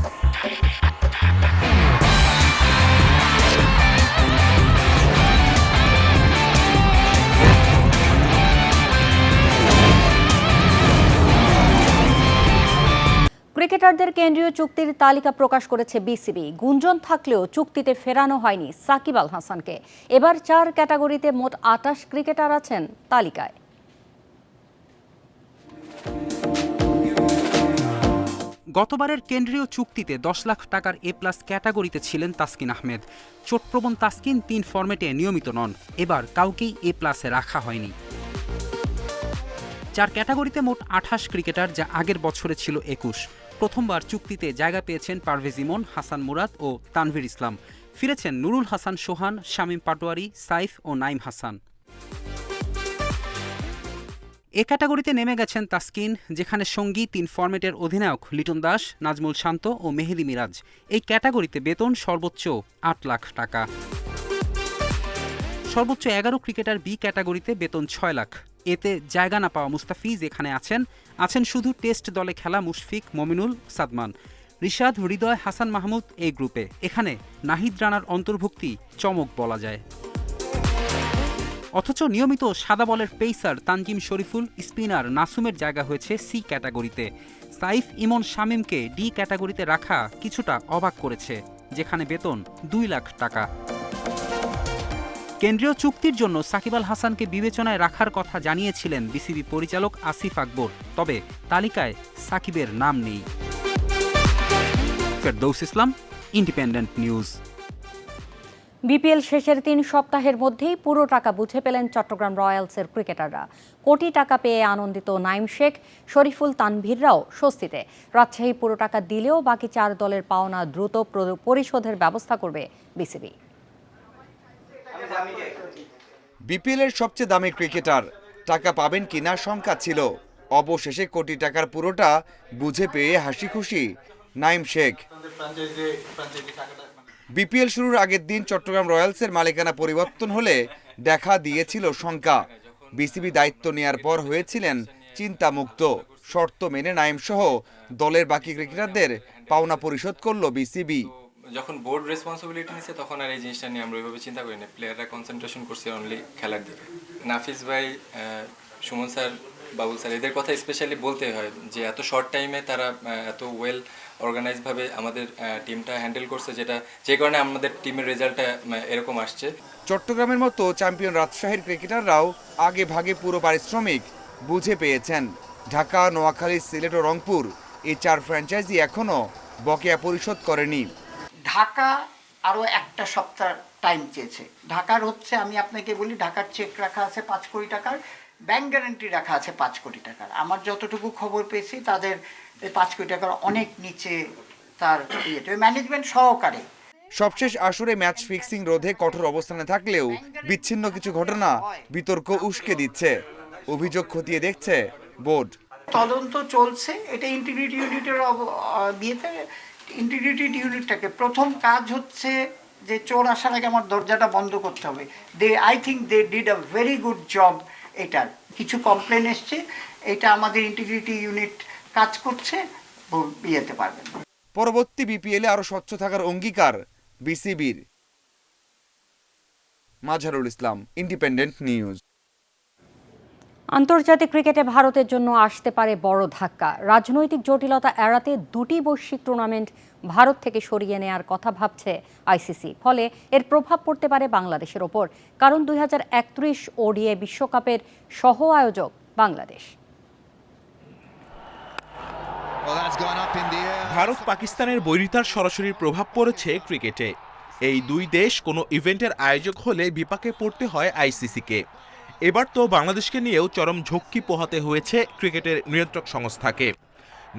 ক্রিকেটারদের কেন্দ্রীয় চুক্তির তালিকা প্রকাশ করেছে বিসিবি। গুঞ্জন থাকলেও চুক্তিতে ফেরানো হয়নি সাকিব আল হাসানকে। এবার 4 ক্যাটাগরিতে মোট 28 ক্রিকেটার আছেন তালিকায়। গতবারের কেন্দ্রীয় চুক্তিতে 10 লাখ টাকার এ+ ক্যাটাগরিতে ছিলেন তাসকিন আহমেদ। চোটপ্রবণ তাসকিন 3 ফরম্যাটে নিয়মিত নন। এবার কাউকেই এ+ রাখা হয়নি। 4 ক্যাটাগরিতে মোট 28 ক্রিকেটার, যা আগের বছরে ছিল 21। প্রথমবার চুক্তিতে জায়গা পেয়েছেন পারভেজ ইমন, হাসান মুরাদ ও তানভীর ইসলাম। ফিরেছেন নুরুল হাসান সোহান, শামীম পাটোয়ারি, সাইফ ও নাইম হাসান। এ ক্যাটাগরিতে নেমে গেছেন তাসকিন, যেখানে সঙ্গী 3 ফরম্যাটের অধিনায়ক লিটন দাস, নাজমুল শান্ত ও মেহেদী মিরাজ। এই ক্যাটাগরিতে বেতন সর্বোচ্চ 8 লাখ টাকা। সর্বোচ্চ 11 ক্রিকেটার বি ক্যাটাগরিতে বেতন 6 লাখ। এতে জায়গা না পাওয়া মুস্তাফিজ এখানে আছেন শুধু টেস্ট দলে খেলা মুশফিক, মমিনুল, সাদমান, রিশাদ, হৃদয়, হাসান মাহমুদ এই গ্রুপে। এখানে নাহিদ রানার অন্তর্ভুক্তি চমক বলা যায়। অথচ নিয়মিত সাদা বলের পেসার তানজিম শরীফুল, স্পিনার নাসুমের জায়গা হয়েছে সি ক্যাটাগরিতে। সাইফ, ইমন, শামীমকে ডি ক্যাটাগরিতে রাখা কিছুটা অবাক করেছে, যেখানে বেতন 2 লাখ টাকা। কেন্দ্রীয় চুক্তির জন্য সাকিব আল হাসানকে বিবেচনায় রাখার কথা জানিয়েছিলেন বিসিবি পরিচালক আসিফ আকবর, তবে তালিকায় সাকিবের নাম নেই। ফেরদৌস ইসলাম, ইন্ডিপেন্ডেন্ট নিউজ। বিপিএল শেষের 3 সপ্তাহের মধ্যেই পুরো টাকা বুঝে পেলেন চট্টগ্রাম রয়্যালসের ক্রিকেটাররা। কোটি টাকা পেয়ে আনন্দিত নাইম শেখ, শরীফুল, তানভীররাও স্বস্তিতে। রাজশাহী পুরো টাকা দিলেও বাকি 4 দলের পাওনা দ্রুত পরিশোধের ব্যবস্থা করবে বিসিবি। বিপিএলের সবচেয়ে দামি ক্রিকেটার টাকা পাবেন কিনা শঙ্কা ছিল। অবশেষে কোটি টাকার পুরোটা বুঝে পেয়ে হাসি খুশি নাইম শেখ। বিপিএল শুরুর আগের দিন চট্টগ্রাম রয়্যালসের মালিকানা পরিবর্তন হলে দেখা দিয়েছিল শঙ্কা। বিসিবি দায়িত্ব নেয়ার পর হয়েছিলেন চিন্তামুক্ত। শর্ত মেনে নাইম সহ দলের বাকি ক্রিকেটারদের পাওনা পরিশোধ করল বিসিবি। যখন বোর্ড রেসপন্সিবিলিটি নিচ্ছে তখন আর এই জিনিসটা নিয়ে আমরা ওইভাবে চিন্তা করি না। প্লেয়াররা কনসেন্ট্রেশন করছে অনলি খেলার দিকে। নাফিস ভাই, সুমন স্যার, বাবুল স্যার, এদের কথা স্পেশালি বলতে হয় যে এত শর্ট টাইমে তারা এত ওয়েল অর্গানাইজভাবে আমাদের টিমটা হ্যান্ডেল করছে, যে কারণে আমাদের টিমের রেজাল্টটা এরকম আসছে। চট্টগ্রামের মতো চ্যাম্পিয়ন রাজশাহীর ক্রিকেটাররাও আগে ভাগে পুরো পারিশ্রমিক বুঝে পেয়েছেন। ঢাকা, নোয়াখালী, সিলেট ও রংপুর এই 4 ফ্র্যাঞ্চাইজি এখনও বকেয়া পরিশোধ করেনি। ঢাকা আরও একটা সপ্তাহ টাইম চেয়েছে। ঢাকার হচ্ছে, আমি আপনাকে বলি, ঢাকার চেক রাখা আছে 5 কোটি টাকার, ব্যাংক গ্যারান্টি রাখা আছে 5 কোটি টাকার। আমার যতটুকু খবর পেয়েছি তাদের 5 কোটি টাকার অনেক নিচে তার ম্যানেজমেন্ট সহকারে। সবশেষ আসরে ম্যাচ ফিক্সিং রোধে কঠোর অবস্থানে থাকলেও বিচ্ছিন্ন কিছু ঘটনা বিতর্ক উস্কে দিচ্ছে। অভিযোগ খতিয়ে দেখছে বোর্ড। তদন্ত চলছে। এটা ইন্টিগ্রিটি ইউনিটের বিয়েতে ইন্টিগ্রিটি ইউনিটটাকে প্রথম কাজ হচ্ছে যে চোর আসার আগে আমার দরজাটা বন্ধ করতে হবে। I think they did a very good job. এটার কিছু কমপ্লেন এসছে, এটা আমাদের ইন্টিগ্রিটি ইউনিট কাজ করছে, বিয়েতে পারবেন। পরবর্তী বিপিএলে আরো স্বচ্ছ থাকার অঙ্গীকার বিসিবির। Mazharul Islam, independent news. আন্তর্জাতিক ক্রিকেটে ভারতের জন্য আসতে পারে বড় ধাক্কা। রাজনৈতিক জটিলতা এড়াতে 2টি বৈশ্বিক টুর্নামেন্ট ভারত থেকে সরিয়ে নেয়ার কথা ভাবছে আইসিসি। ফলে এর প্রভাব পড়তে পারে বাংলাদেশের ওপর, কারণ 2031 ওডিআই বিশ্বকাপের সহ আয়োজক বাংলাদেশ। ভারত পাকিস্তানের বৈরিতার সরাসরি প্রভাব পড়েছে ক্রিকেটে। এই 2 দেশ কোনো ইভেন্টের আয়োজক হলে বিপাকে পড়তে হয় আইসিসিকে। এবার তো বাংলাদেশকে নিয়েও চরম ঝক্কি পোহাতে হয়েছে ক্রিকেটের নিয়ন্ত্রক সংস্থাকে।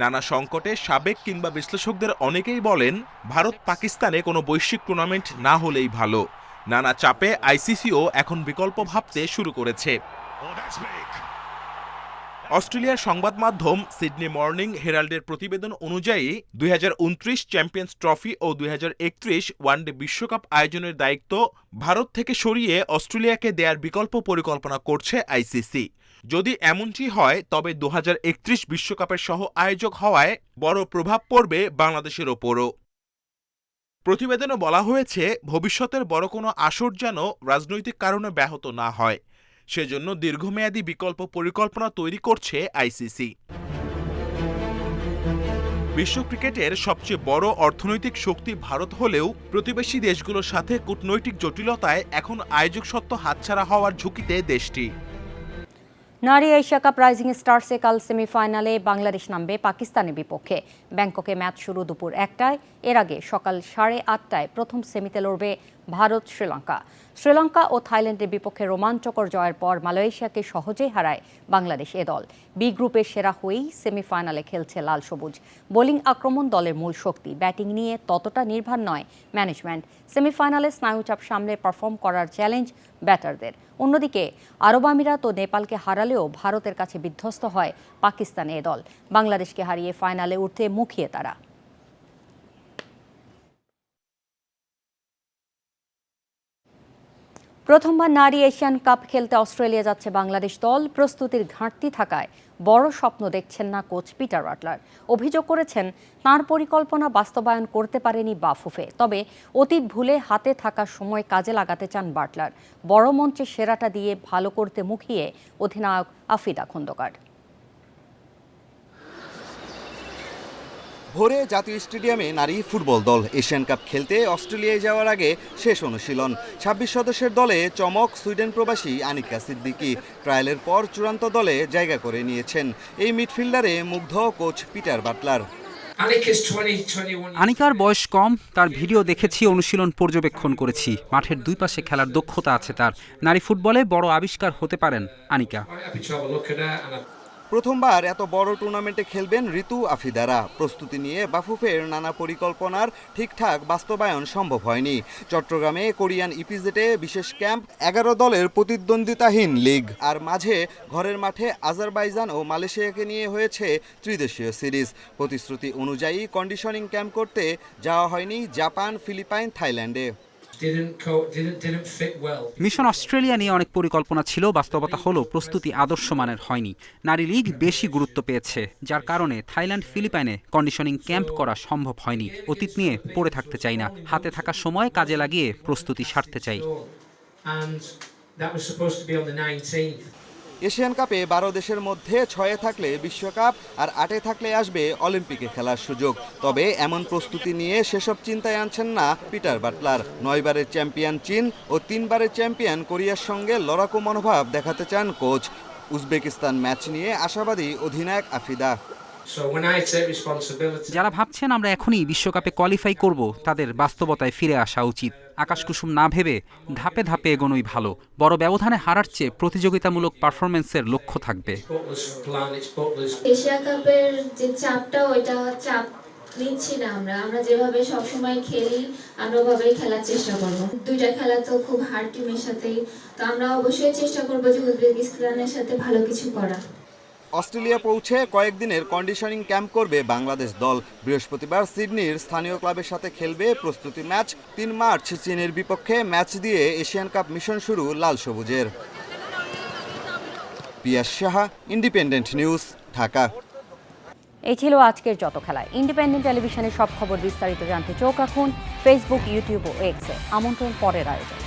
নানা সংকটে সাবেক কিংবা বিশ্লেষকদের অনেকেই বলেন ভারত পাকিস্তানে কোনো বৈশ্বিক টুর্নামেন্ট না হলেই ভালো। নানা চাপে আইসিসিও এখন বিকল্প ভাবতে শুরু করেছে। অস্ট্রেলিয়ার সংবাদ মাধ্যম সিডনি মর্নিং হেরাল্ডের প্রতিবেদন অনুযায়ী 2029 চ্যাম্পিয়ন্স ট্রফি ও 2031 ওয়ানডে বিশ্বকাপ আয়োজনের দায়িত্ব ভারত থেকে সরিয়ে অস্ট্রেলিয়াকে দেয়ার বিকল্প পরিকল্পনা করছে আইসিসি। যদি এমনটি হয় তবে 2031 বিশ্বকাপের সহ আয়োজক হওয়ায় বড় প্রভাব পড়বে বাংলাদেশের ওপরও। প্রতিবেদনে বলা হয়েছে, ভবিষ্যতের বড় কোনো আসর যেন রাজনৈতিক কারণে ব্যাহত না হয়, সেজন্য দীর্ঘমেয়াদী বিকল্প পরিকল্পনা তৈরি করছে আইসিসি। বিশ্ব ক্রিকেটের সবচেয়ে বড় অর্থনৈতিক শক্তি ভারত হলেও প্রতিবেশী দেশগুলোর সাথে কূটনৈতিক জটিলতায় এখন আয়োজক সত্ত্ব হাতছাড়া হওয়ার ঝুঁকিতে দেশটি। নারী এশিয়া কাপ রাইজিং স্টার্সে কাল সেমিফাইনালে বাংলাদেশ নামবে পাকিস্তানের বিপক্ষে। ব্যাংককে ম্যাচ শুরু দুপুর 1টায়। এর আগে সকাল 8:30টায় প্রথম সেমিতে লড়বে ভারত শ্রীলঙ্কা। শ্রীলঙ্কা ও থাইল্যান্ডের বিপক্ষে রোমাঞ্চকর জয়ের পর মালয়েশিয়াকে সহজেই হারায় বাংলাদেশ এ দল। বি গ্রুপের সেরা হয়েই সেমিফাইনালে খেলছে লাল সবুজ। বোলিং আক্রমণ দলের মূল শক্তি, ব্যাটিং নিয়ে ততটা নির্ভর নয় ম্যানেজমেন্ট। সেমিফাইনালে স্নায়ুচাপ সামলে পারফর্ম করার চ্যালেঞ্জ ব্যাটারদের। অন্যদিকে আরব আমিরাত ও নেপালকে হারালেও ভারতের কাছে বিধ্বস্ত হয় পাকিস্তান এ দল। বাংলাদেশকে হারিয়ে ফাইনালে উঠতে মুখিয়ে তারা। প্রথমবার নারী এশিয়ান কাপ খেলতে অস্ট্রেলিয়া যাচ্ছে বাংলাদেশ দল। প্রস্তুতির ঘাটতি থাকায় বড় স্বপ্ন দেখছেন না কোচ পিটার বাটলার। অভিযোগ করেছেন, তাঁর পরিকল্পনা বাস্তবায়ন করতে পারেনি বাফুফে। তবে অতীত ভুলে হাতে থাকা সময় কাজে লাগাতে চান বাটলার। বড় মঞ্চে সেরাটা দিয়ে ভালো করতে মুখিয়ে অধিনায়ক আফিদা খন্দকার। ভোরে জাতীয় স্টেডিয়ামে নারী ফুটবল দল এশিয়ান কাপ খেলতে অস্ট্রেলিয়ায় যাওয়ার আগে শেষ অনুশীলন। 26 সদস্যের দলে চমক সুইডেন প্রবাসী আনিকা সিদ্দিকী। ট্রায়ালের পর চূড়ান্ত দলে জায়গা করে নিয়েছেন। এই মিডফিল্ডারে মুগ্ধ কোচ পিটার বাটলার। আনিকার বয়স কম, তার ভিডিও দেখেছি, অনুশীলন পর্যবেক্ষণ করেছি। মাঠের দুই পাশে খেলার দক্ষতা আছে তার। নারী ফুটবলে বড় আবিষ্কার হতে পারেন আনিকা। প্রথমবার এত বড় টুর্নামেন্টে খেলবেন ঋতু আফিদারা। প্রস্তুতি নিয়ে বাফুফের নানা পরিকল্পনার ঠিকঠাক বাস্তবায়ন সম্ভব হয়নি। চট্টগ্রামে কোরিয়ান ইপিজেটে বিশেষ ক্যাম্প, 11 দলের প্রতিদ্বন্দ্বিতাহীন লিগ, আর মাঝে ঘরের মাঠে আজারবাইজান ও মালয়েশিয়াকে নিয়ে হয়েছে ত্রিদেশীয় সিরিজ। প্রতিশ্রুতি অনুযায়ী কন্ডিশনিং ক্যাম্প করতে যাওয়া হয়নি জাপান, ফিলিপাইন, থাইল্যান্ডে। মিশন অস্ট্রেলিয়া নিয়ে অনেক পরিকল্পনা ছিল, বাস্তবতা হলো প্রস্তুতি আদর্শ মানের হয়নি। নারী লীগ বেশি গুরুত্ব পেয়েছে, যার কারণে থাইল্যান্ড, ফিলিপাইনে কন্ডিশনিং ক্যাম্প করা সম্ভব হয়নি। অতীত নিয়ে পড়ে থাকতে চাই না, হাতে থাকা সময় কাজে লাগিয়ে প্রস্তুতি সারতে চাই। এশিয়ান কাপে 12 দেশের মধ্যে 6-এ থাকলে বিশ্বকাপ, আর 8-এ থাকলে আসবে অলিম্পিকে খেলার সুযোগ। তবে এমন প্রস্তুতি নিয়ে সেসব চিন্তায় আনছেন না পিটার বাটলার। 9 বারের চ্যাম্পিয়ন চীন ও 3 বারের চ্যাম্পিয়ন কোরিয়ার সঙ্গে লড়াকু মনোভাব দেখাতে চান কোচ। উজবেকিস্তান ম্যাচ নিয়ে আশাবাদী অধিনায়ক আফিদা। যারা ভাবছেন আমরা এখনই বিশ্বকাপে কোয়ালিফাই করব, তাদের বাস্তবতায় ফিরে আসা উচিত। আকাশকুসুম না ভেবে ধাপে ধাপে এগোনোই ভালো। বড় ব্যবধানে হারার চেয়ে প্রতিযোগিতামূলক পারফরমেন্সের লক্ষ্য থাকবে। এশিয়া কাপের যে চাপটা, ওইটা চাপ নিচ্ছি না আমরা যেভাবে সবসময় খেলি আমরা ওভাবেই খেলার চেষ্টা করব। দুইটা খেলা তো খুব হার্ড টিমের সাথে, তো আমরা অবশ্যই চেষ্টা করব যে উজবেকিস্তানের সাথে ভালো কিছু করা। অস্ট্রেলিয়া পৌঁছে কয়েকদিনের কন্ডিশনিং ক্যাম্প করবে বাংলাদেশ দল। বৃহস্পতিবার সিডনির স্থানীয় ক্লাবের সাথে খেলবে প্রস্তুতি ম্যাচ। 3 মার্চ চীনের বিপক্ষে ম্যাচ দিয়ে এশিয়ান কাপ মিশন শুরু লাল সবুজের। পিয়াস সাহা, ইন্ডিপেন্ডেন্ট নিউজ, ঢাকা। এই ছিল আজকের যত খেলায়। ইন্ডিপেন্ডেন্ট টেলিভিশনের সব খবর বিস্তারিত জানতে চোখ রাখুন ফেসবুক, ইউটিউব ও এক্সে। আমন্ত্রণ পরের আয়োজন।